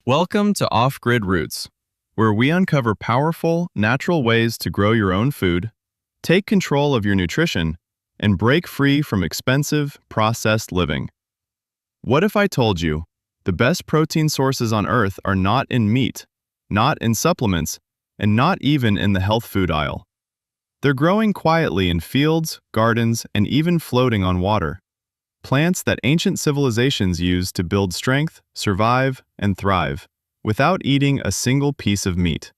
Welcome to Off-Grid Roots, where we uncover powerful, natural ways to grow your own food, take control of your nutrition, and break free from expensive, processed living. What if I told you the best protein sources on Earth are not in meat, not in supplements, and not even in the health food aisle? They're growing quietly in fields, gardens, and even floating on water. Plants that ancient civilizations used to build strength, survive, and thrive, without eating a single piece of meat.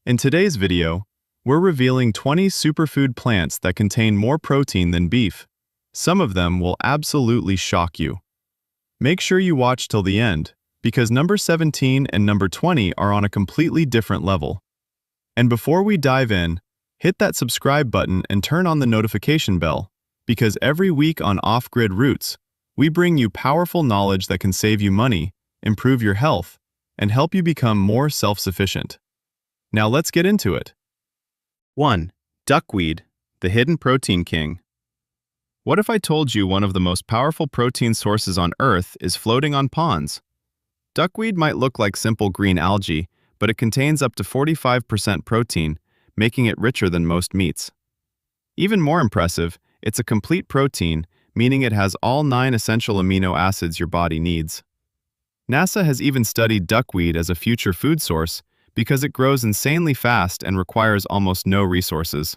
In today's video, we're revealing 20 superfood plants that contain more protein than beef. Some of them will absolutely shock you. Make sure you watch till the end, because number 17 and number 20 are on a completely different level. And before we dive in, hit that subscribe button and turn on the notification bell, because every week on Off-Grid Roots, we bring you powerful knowledge that can save you money, improve your health, and help you become more self-sufficient. Now let's get into it. 1. Duckweed, the hidden protein king. What if I told you one of the most powerful protein sources on Earth is floating on ponds? Duckweed might look like simple green algae, but it contains up to 45% protein, making it richer than most meats. Even more impressive, it's a complete protein, meaning it has all 9 essential amino acids your body needs. NASA has even studied duckweed as a future food source because it grows insanely fast and requires almost no resources.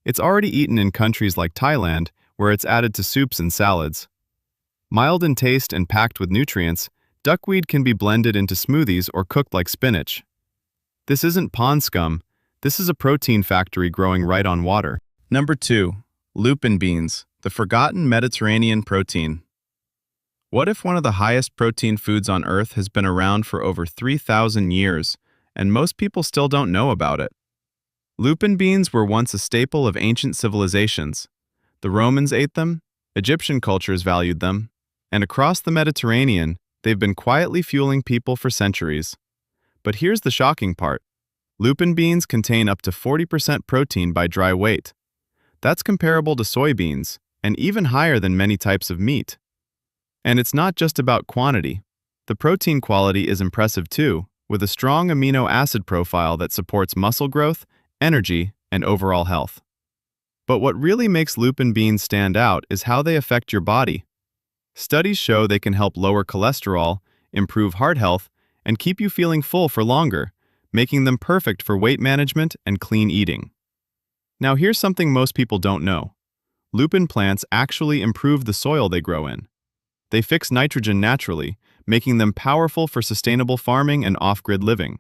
It's already eaten in countries like Thailand, where it's added to soups and salads. Mild in taste and packed with nutrients, duckweed can be blended into smoothies or cooked like spinach. This isn't pond scum, this is a protein factory growing right on water. Number 2. Lupin beans, the forgotten Mediterranean protein. What if one of the highest protein foods on Earth has been around for over 3,000 years, and most people still don't know about it? Lupin beans were once a staple of ancient civilizations. The Romans ate them, Egyptian cultures valued them, and across the Mediterranean, they've been quietly fueling people for centuries. But here's the shocking part. Lupin beans contain up to 40% protein by dry weight. That's comparable to soybeans, and even higher than many types of meat. And it's not just about quantity. The protein quality is impressive too, with a strong amino acid profile that supports muscle growth, energy, and overall health. But what really makes lupin beans stand out is how they affect your body. Studies show they can help lower cholesterol, improve heart health, and keep you feeling full for longer, making them perfect for weight management and clean eating. Now here's something most people don't know. Lupin plants actually improve the soil they grow in. They fix nitrogen naturally, making them powerful for sustainable farming and off-grid living.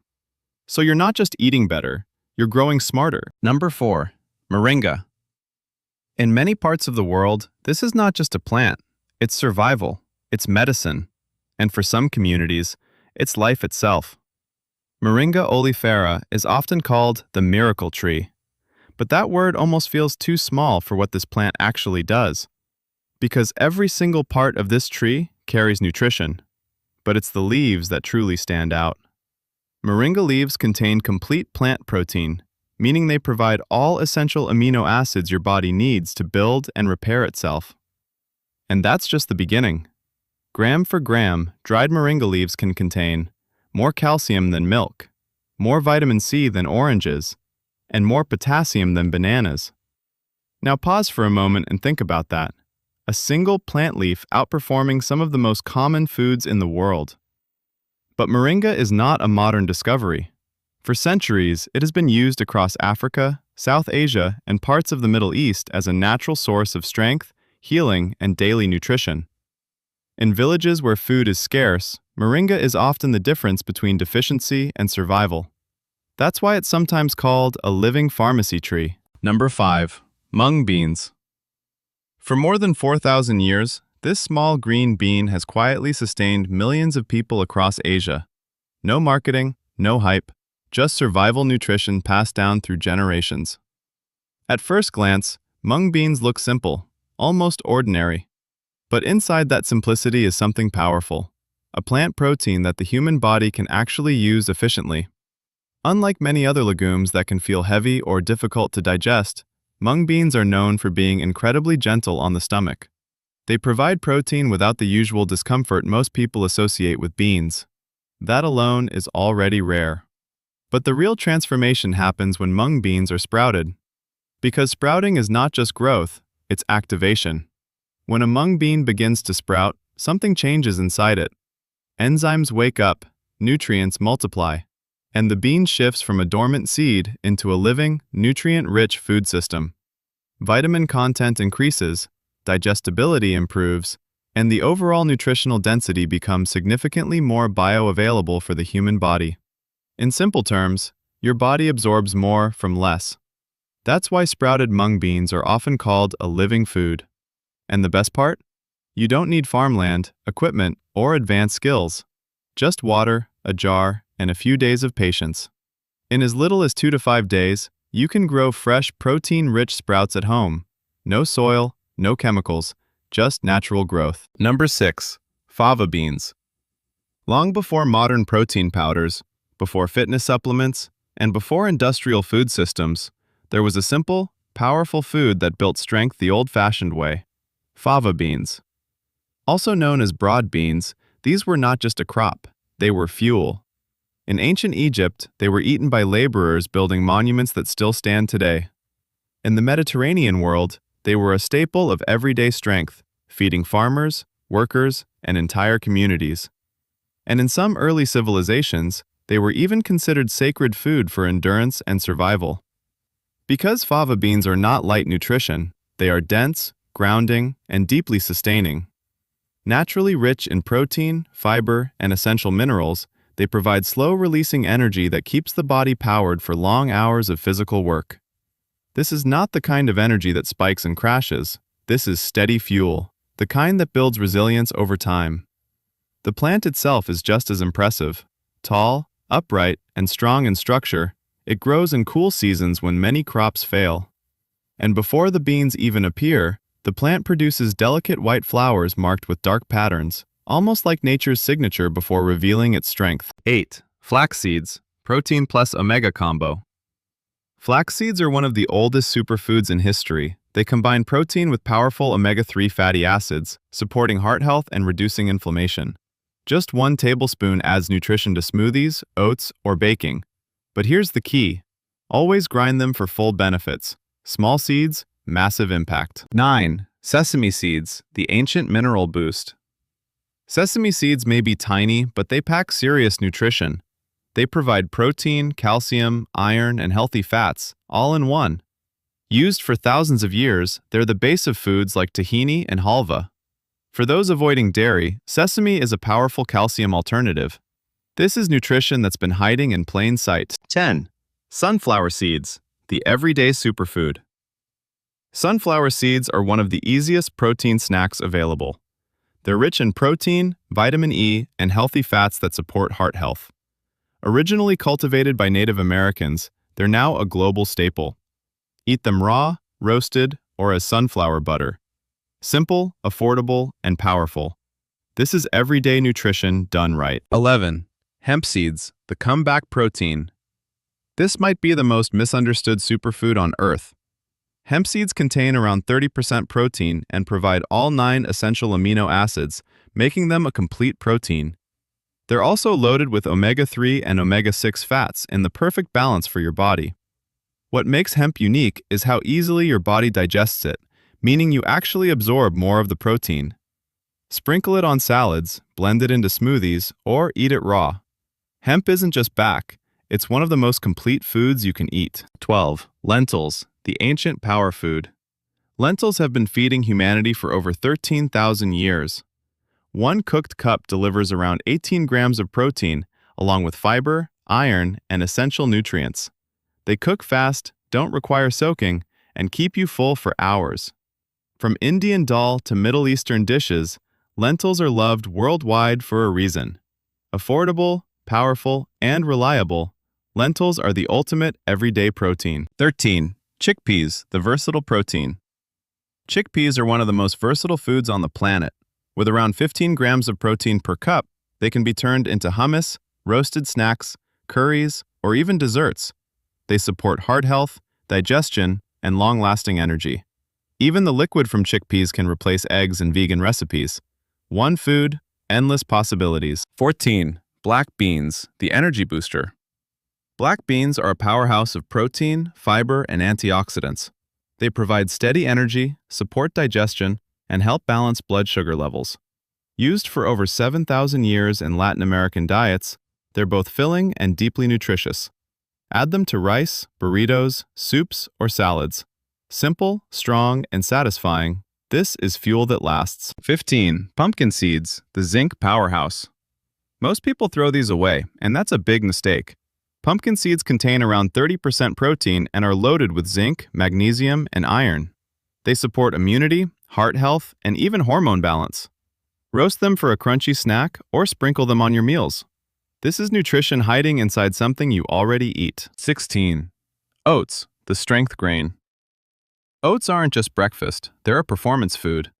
So you're not just eating better, you're growing smarter. Number 4. Moringa. In many parts of the world, this is not just a plant. It's survival, it's medicine, and for some communities, it's life itself. Moringa oleifera is often called the miracle tree. But that word almost feels too small for what this plant actually does. Because every single part of this tree carries nutrition, but it's the leaves that truly stand out. Moringa leaves contain complete plant protein, meaning they provide all essential amino acids your body needs to build and repair itself. And that's just the beginning. Gram for gram, dried moringa leaves can contain more calcium than milk, more vitamin C than oranges, and more potassium than bananas. Now pause for a moment and think about that. A single plant leaf outperforming some of the most common foods in the world. But moringa is not a modern discovery. For centuries, it has been used across Africa, South Asia, and parts of the Middle East as a natural source of strength, healing, and daily nutrition. In villages where food is scarce, moringa is often the difference between deficiency and survival. That's why it's sometimes called a living pharmacy tree. Number 5. Mung beans. For more than 4,000 years, this small green bean has quietly sustained millions of people across Asia. No marketing, no hype, just survival nutrition passed down through generations. At first glance, mung beans look simple, almost ordinary. But inside that simplicity is something powerful, a plant protein that the human body can actually use efficiently. Unlike many other legumes that can feel heavy or difficult to digest, mung beans are known for being incredibly gentle on the stomach. They provide protein without the usual discomfort most people associate with beans. That alone is already rare. But the real transformation happens when mung beans are sprouted. Because sprouting is not just growth, it's activation. When a mung bean begins to sprout, something changes inside it. Enzymes wake up, nutrients multiply, and the bean shifts from a dormant seed into a living, nutrient-rich food system. Vitamin content increases, digestibility improves, and the overall nutritional density becomes significantly more bioavailable for the human body. In simple terms, your body absorbs more from less. That's why sprouted mung beans are often called a living food. And the best part? You don't need farmland, equipment, or advanced skills. Just water, a jar, and a few days of patience. In as little as 2 to 5 days, you can grow fresh, protein-rich sprouts at home. No soil, no chemicals, just natural growth. Number 6. Fava beans. Long before modern protein powders, before fitness supplements, and before industrial food systems, there was a simple, powerful food that built strength the old-fashioned way. Fava beans. Also known as broad beans, these were not just a crop, they were fuel. In ancient Egypt, they were eaten by laborers building monuments that still stand today. In the Mediterranean world, they were a staple of everyday strength, feeding farmers, workers, and entire communities. And in some early civilizations, they were even considered sacred food for endurance and survival. Because fava beans are not light nutrition, they are dense, grounding, and deeply sustaining. Naturally rich in protein, fiber, and essential minerals, they provide slow-releasing energy that keeps the body powered for long hours of physical work. This is not the kind of energy that spikes and crashes. This is steady fuel, the kind that builds resilience over time. The plant itself is just as impressive. Tall, upright, and strong in structure, it grows in cool seasons when many crops fail. And before the beans even appear, the plant produces delicate white flowers marked with dark patterns, almost like nature's signature before revealing its strength. 8. Flax seeds, protein plus omega combo. Flax seeds are one of the oldest superfoods in history. They combine protein with powerful omega-3 fatty acids, supporting heart health and reducing inflammation. Just 1 tablespoon adds nutrition to smoothies, oats, or baking. But here's the key. Always grind them for full benefits. Small seeds, massive impact. 9. Sesame seeds, the ancient mineral boost. Sesame seeds may be tiny, but they pack serious nutrition. They provide protein, calcium, iron, and healthy fats, all in one. Used for thousands of years, they're the base of foods like tahini and halva. For those avoiding dairy, sesame is a powerful calcium alternative. This is nutrition that's been hiding in plain sight. 10. Sunflower seeds, the everyday superfood. Sunflower seeds are one of the easiest protein snacks available. They're rich in protein, vitamin E, and healthy fats that support heart health. Originally cultivated by Native Americans, they're now a global staple. Eat them raw, roasted, or as sunflower butter. Simple, affordable, and powerful. This is everyday nutrition done right. 11. Hemp seeds, the comeback protein. This might be the most misunderstood superfood on Earth. Hemp seeds contain around 30% protein and provide all 9 essential amino acids, making them a complete protein. They're also loaded with omega-3 and omega-6 fats in the perfect balance for your body. What makes hemp unique is how easily your body digests it, meaning you actually absorb more of the protein. Sprinkle it on salads, blend it into smoothies, or eat it raw. Hemp isn't just back, it's one of the most complete foods you can eat. 12. Lentils, the ancient power food. Lentils have been feeding humanity for over 13,000 years. 1 cooked cup delivers around 18 grams of protein, along with fiber, iron, and essential nutrients. They cook fast, don't require soaking, and keep you full for hours. From Indian dal to Middle Eastern dishes, lentils are loved worldwide for a reason. Affordable, powerful, and reliable, lentils are the ultimate everyday protein. 13. Chickpeas, the versatile protein. Chickpeas are one of the most versatile foods on the planet. With around 15 grams of protein per cup, they can be turned into hummus, roasted snacks, curries, or even desserts. They support heart health, digestion, and long-lasting energy. Even the liquid from chickpeas can replace eggs in vegan recipes. One food, endless possibilities. 14. Black beans, the energy booster. Black beans are a powerhouse of protein, fiber, and antioxidants. They provide steady energy, support digestion, and help balance blood sugar levels. Used for over 7,000 years in Latin American diets, they're both filling and deeply nutritious. Add them to rice, burritos, soups, or salads. Simple, strong, and satisfying, this is fuel that lasts. 15. Pumpkin seeds, the zinc powerhouse. Most people throw these away, and that's a big mistake. Pumpkin seeds contain around 30% protein and are loaded with zinc, magnesium, and iron. They support immunity, heart health, and even hormone balance. Roast them for a crunchy snack or sprinkle them on your meals. This is nutrition hiding inside something you already eat. 16. Oats, the strength grain. Oats aren't just breakfast, they're a performance food.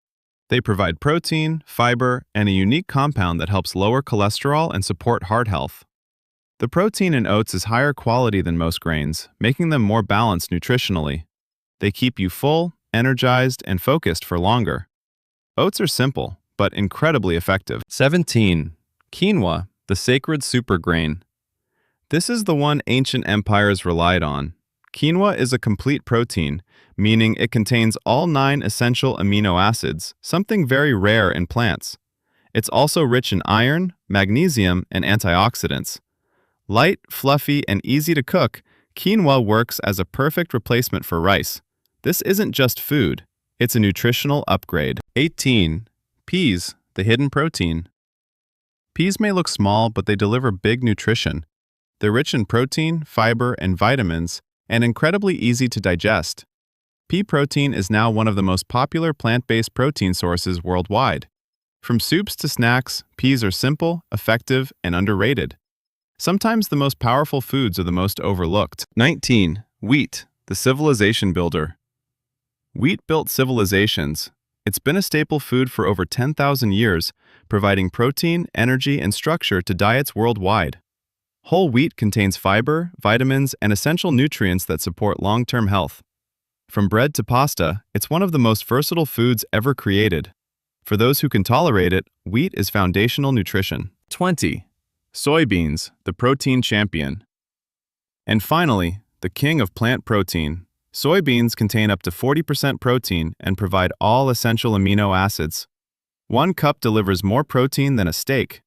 They provide protein, fiber, and a unique compound that helps lower cholesterol and support heart health. The protein in oats is higher quality than most grains, making them more balanced nutritionally. They keep you full, energized, and focused for longer. Oats are simple, but incredibly effective. 17. Quinoa, the sacred supergrain. This is the one ancient empires relied on. Quinoa is a complete protein, meaning it contains all 9 essential amino acids, something very rare in plants. It's also rich in iron, magnesium, and antioxidants. Light, fluffy, and easy to cook, quinoa works as a perfect replacement for rice. This isn't just food, it's a nutritional upgrade. 18. Peas, the hidden protein. Peas may look small, but they deliver big nutrition. They're rich in protein, fiber, and vitamins, and incredibly easy to digest. Pea protein is now one of the most popular plant-based protein sources worldwide. From soups to snacks, peas are simple, effective, and underrated. Sometimes the most powerful foods are the most overlooked. 19. Wheat, the civilization builder. Wheat built civilizations. It's been a staple food for over 10,000 years, providing protein, energy, and structure to diets worldwide. Whole wheat contains fiber, vitamins, and essential nutrients that support long-term health. From bread to pasta, it's one of the most versatile foods ever created. For those who can tolerate it, wheat is foundational nutrition. 20. Soybeans, the protein champion. And finally, the king of plant protein. Soybeans contain up to 40% protein and provide all essential amino acids. 1 cup delivers more protein than a steak.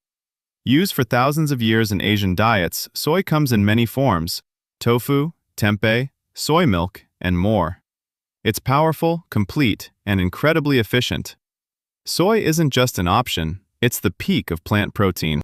Used for thousands of years in Asian diets, soy comes in many forms: tofu, tempeh, soy milk, and more. It's powerful, complete, and incredibly efficient. Soy isn't just an option, it's the peak of plant protein.